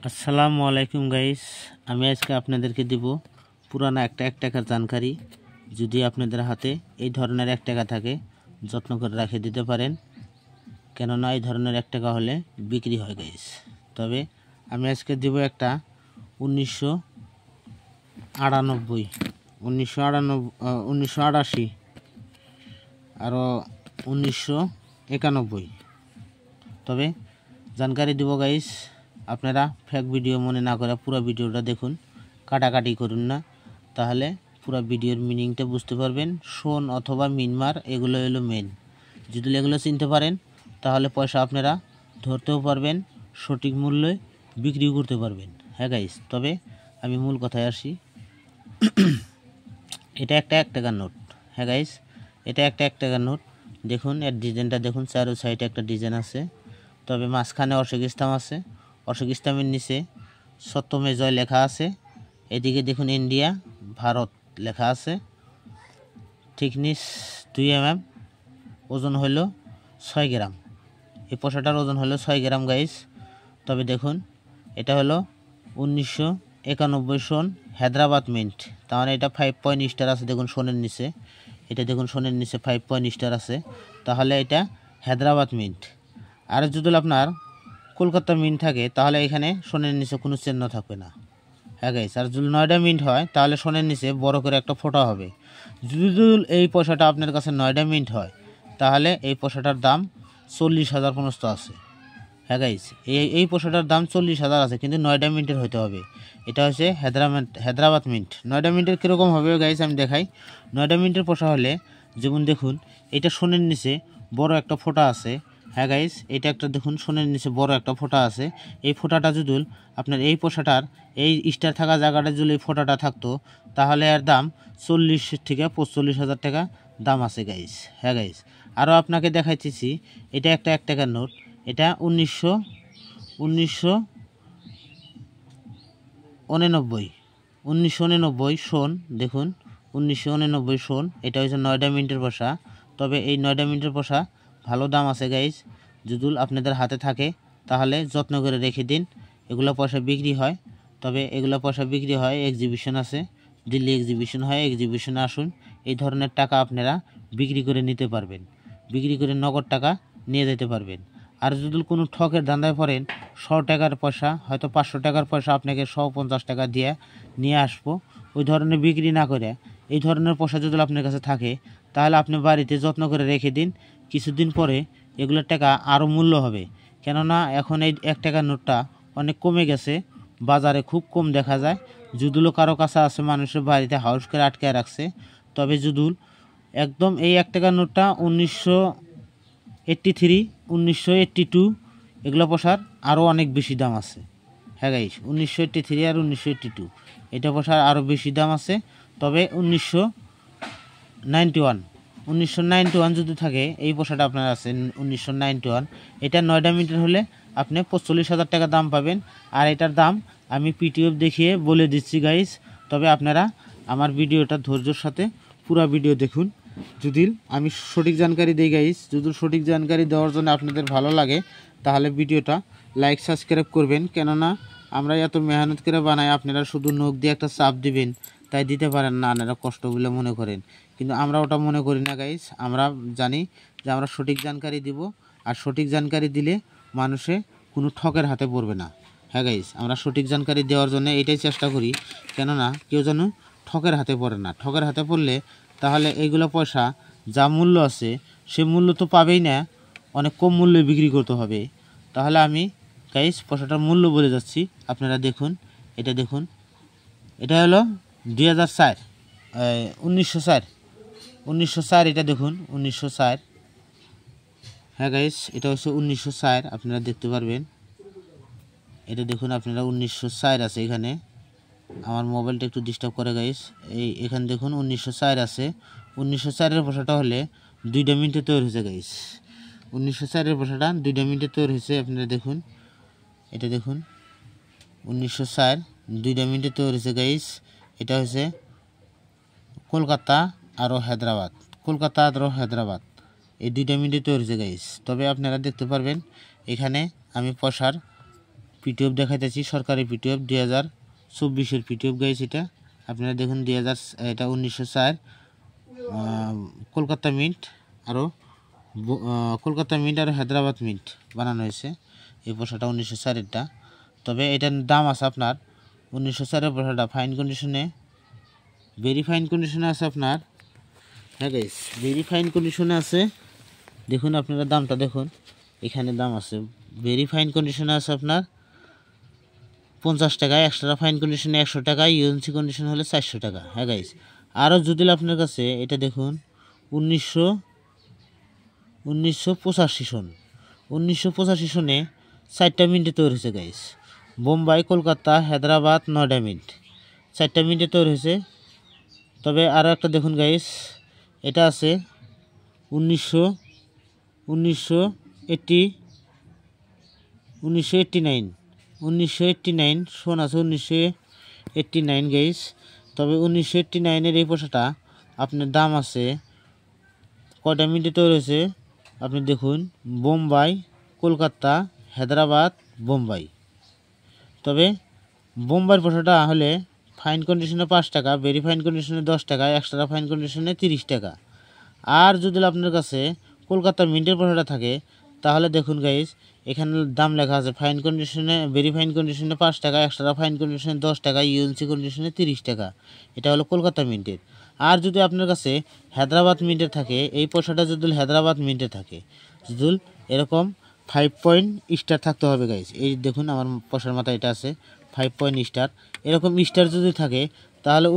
আসসালামু আলাইকুম গাইস, আমি আজকে আপনাদেরকে দিব পুরানা একটা 1 টাকার জানকারি। যদি আপনাদের হাতে এই ধরনের 1 টাকা থাকে যত্ন করে রেখে দিতে পারেন, কেননা এই ধরনের 1 টাকা হলে বিক্রি হয় গাইস। তবে আমি আজকে দিব একটা 1998, 1988 আরও 1991। তবে জানকারি দিব গাইস, আপনারা ফেক ভিডিও মনে না করে পুরো ভিডিওটা দেখুন, কাটাকাটি করুন না, তাহলে পুরো ভিডিওর মিনিংটা বুঝতে পারবেন। শোন অথবা মিনমার এগুলো হলো মেন। যদি এগুলো চিনতে পারেন তাহলে পয়সা আপনারা ধরতেও পারবেন, সঠিক মূল্যে বিক্রি করতে পারবেন। হ্যাঁ গাইস, তবে আমি মূল কথায় আসি। এটা একটা 1 টাকার নোট। হ্যাঁ গাইস, এটা একটা 1 টাকার নোট। দেখুন এর ডিজাইনটা দেখুন, চারো সাইডে একটা ডিজাইন আছে, তবে মাঝখানে অশোক স্তম্ভ আছে। অশোক স্তম্ভের নিচে সত্যমে জয় লেখা আছে। এদিকে দেখুন ইন্ডিয়া, ভারত লেখা আছে। থিকনেস 2 mm, ওজন হলো 6 গ্রাম। এই পয়সাটার ওজন হলো 6 গ্রাম গাইস। তবে দেখুন এটা হলো 1991 সন, হায়দ্রাবাদ মিন্ট। তার মানে এটা 5 পয়েন্ট স্টার আছে। দেখুন সোনের নিচে, এটা দেখুন সোনের নিচে 5 পয়েন্ট স্টার আছে, তাহলে এটা হায়দ্রাবাদ মিন্ট। আর যদি আপনার কলকাতা মিন্ট থাকে তাহলে এখানে সোনের নিচে কোনো চিহ্ন থাকবে না। হ্যাঁ গাইস, আর যদি নয়ডা মিন্ট হয় তাহলে সোনের নিচে বড় করে একটা ফোঁটা হবে। যদি এই পয়সাটা আপনার কাছে নয়ডা মিন্ট হয় তাহলে এই পয়সাটার দাম 40,000 পর্যন্ত আছে। হ্যাঁ গাইস, এই পয়সাটার দাম 40,000 আছে, কিন্তু নয়ডা মিন্টের হতে হবে। এটা হচ্ছে হায়দ্রাবাদ মিন্ট। নয়ডা মিন্টের কীরকম হবে গাইস আমি দেখাই। নয়ডা মিন্টের পয়সা হলে যেমন দেখুন এটা সোনের নিচে বড় একটা ফোঁটা আছে। হ্যাঁ গাইস, এটা একটা দেখুন সোনের নিচে বড় একটা ফোঁটা আছে। এই ফোঁটাটা যদি আপনার এই পয়সাটার এই স্টার থাকা জায়গাটা যদি এই ফোঁটাটা থাকতো তাহলে এর দাম 40 থেকে 45,000 টাকা দাম আছে গাইস। হ্যাঁ গাইস, আরও আপনাকে দেখাইতেছি। এটা একটা 1 টাকার নোট। এটা 1999 সন। দেখুন 1999 সন। এটা হচ্ছে নয়ডা মিন্টের পয়সা। তবে এই নয়ডা মিন্টের পয়সা ভালো দাম আছে গাইজ। যদি আপনাদের হাতে থাকে তাহলে যত্ন করে রেখে দিন। এগুলো পয়সা বিক্রি হয়। তবে এগুলো পয়সা বিক্রি হয়, এক্সিবিশন আছে, দিল্লি এক্সিবিশন হয়, এক্সিবিশনে আসুন। এই ধরনের টাকা আপনারা বিক্রি করে নিতে পারবেন, বিক্রি করে নগদ টাকা নিয়ে যেতে পারবেন। আর যদি কোনো ঠকের ধান্দায় পড়েন, 100 টাকার পয়সা হয়তো 500 টাকার পয়সা আপনাকে 150 টাকা দিয়ে নিয়ে আসবো, ওই ধরনের বিক্রি না করে এই ধরনের পয়সা যদি আপনার কাছে থাকে তাহলে আপনি বাড়িতে যত্ন করে রেখে দিন। কিছুদিন পরে এগুলোর টাকা আরও মূল্য হবে, কেননা এখন এই 1 টাকার নোটটা অনেক কমে গেছে, বাজারে খুব কম দেখা যায়। যদুলো কারো কাছে আছে, মানুষের বাড়িতে হাউস করে আটকায় রাখছে। তবে যদুল একদম এই 1 টাকার নোটটা 1983, 1982 এগুলো পয়সার আরও অনেক বেশি দাম আছে। হ্যাঁ গাইস, 1983 আর 1982 এটা পয়সার আরও বেশি দাম আছে। তবে 1991 যদি থাকে এই পয়সাটা আপনার আছে 1991, এটা নয়ডা মিটার হলে আপনি 45,000 টাকা দাম পাবেন। আর এটার দাম আমি পিটিএফ দেখিয়ে বলে দিচ্ছি গাইস। তবে আপনারা আমার ভিডিওটা ধৈর্যের সাথে পুরো ভিডিও দেখুন। যদি আমি সঠিক জানকারি দিই গাইস, যদি সঠিক জানকারি দেওয়ার জন্য আপনাদের ভালো লাগে তাহলে ভিডিওটা লাইক সাবস্ক্রাইব করবেন, কেননা আমরা এত মেহনত করে বানাই, আপনারা শুধু নখ দিয়ে একটা চাপ দিবেন তাই দিতে পারেন না, আপনারা কষ্ট বলে মনে করেন, কিন্তু আমরা ওটা মনে করি না গাইস। আমরা জানি যে আমরা সঠিক জানকারি দিব, আর সঠিক জানকারি দিলে মানুষে কোনো ঠকের হাতে পড়বে না। হ্যাঁ গাইস, আমরা সঠিক জানকারি দেওয়ার জন্য এটাই চেষ্টা করি, কেননা কেউ যেন ঠকের হাতে পড়ে না। ঠকের হাতে পড়লে তাহলে এইগুলো পয়সা যা মূল্য আছে সে মূল্য তো পাবেই না, অনেক কম মূল্যে বিক্রি করতে হবে। তাহলে আমি গাইস পয়সাটার মূল্য বলে যাচ্ছি, আপনারা দেখুন। এটা দেখুন, এটা হলো 2004, 1904, এটা দেখুন 1904। হ্যাঁ গাইস, এটা হচ্ছে 1904, আপনারা দেখতে পারবেন। এটা দেখুন আপনারা 1904 আছে এখানে। আমার মোবাইলটা একটু ডিস্টার্ব করে গাইস। এখানে দেখুন 1904 আছে। 1904-এর পয়সাটা হলে 2 মিনিটে তৈরি হয়েছে গাইস। 1904-এর পয়সাটা 2 মিনিটে তৈরি হয়েছে, আপনারা দেখুন। এটা দেখুন 1904 2 মিনিটে তৈরি হয়েছে গাইস। এটা হচ্ছে কলকাতা আরও হায়দ্রাবাদ, কলকাতা আরও হায়দ্রাবাদ, এই 2 মিনিটে তৈরি হয়েছে গাইস। তবে আপনারা দেখতে পারবেন এখানে আমি পয়সার পিটিএফ দেখাইতেছি, সরকারি পিটিএফ 2024-এর পিটিএফ গাইস। এটা আপনারা দেখুন 2000, এটা 1904 কলকাতা মিন্ট আরও কলকাতা মিন্ট আর হায়দ্রাবাদ মিন্ট বানানো হয়েছে। এই পোশাকটা 1904-এরটা। তবে এটার দাম আছে আপনার 1904-এর পোশাকটা ফাইন কন্ডিশনে, ভেরি ফাইন কন্ডিশনে আছে আপনার। হ্যাঁ গাইস, ভেরি ফাইন কন্ডিশনে আছে। দেখুন আপনারা দামটা দেখুন, এখানে দাম আছে। ভেরি ফাইন কন্ডিশনে আছে আপনার 50 টাকা, এক্সট্রা ফাইন কন্ডিশনে 100 টাকা, ইউএনসি কন্ডিশন হলে 400 টাকা। হ্যাঁ গাইস, আরও যদি আপনার কাছে এটা দেখুন 1985 সন, 1985 সনে 4টা মিনিটে তৈরি হয়েছে গাইস। বোম্বাই, কলকাতা, হায়দ্রাবাদ 9টা মিনিট, 4টা মিনিটে তৈরি হয়েছে। তবে আরও একটা দেখুন গাইস, এটা আছে 1989 সন আছে 1989 গাইস। তবে 1989-এর এই পোশাকটা আপনার দাম আছে, কয়টা মিনিটে তৈরি হয়েছে আপনি দেখুন, বোম্বাই, কলকাতা, হায়দ্রাবাদ, বোম্বাই। তবে বোম্বাইয়ের পোশাকটা হলে ফাইন কন্ডিশনে 5 টাকা, ভেরি ফাইন কন্ডিশনে 10 টাকা, এক্সট্রা ফাইন কন্ডিশনে 30 টাকা। আর যদি আপনার কাছে কলকাতা মিন্টের পোশাকটা থাকে তাহলে দেখুন গাইস, এখানে দাম লেখা আছে ফাইন কন্ডিশনে, ভেরি ফাইন কন্ডিশনে 5 টাকা, এক্সট্রা ফাইন কন্ডিশনে 10 টাকা, ইউএনসি কন্ডিশনে 30 টাকা। এটা হলো কলকাতা মিন্টের। আর যদি আপনার কাছে হায়দ্রাবাদ মিন্টের থাকে, এই পোশাকটা যদি হায়দ্রাবাদ মিন্টে থাকে, যদি এরকম 5 পয়েন্ট স্টার থাকতে হবে গাইস। এই দেখুন আমার পোশাকের মাথায় এটা আছে 5 পয়েন্ট স্টার। এরকম স্টার যদি থাকে তাহলে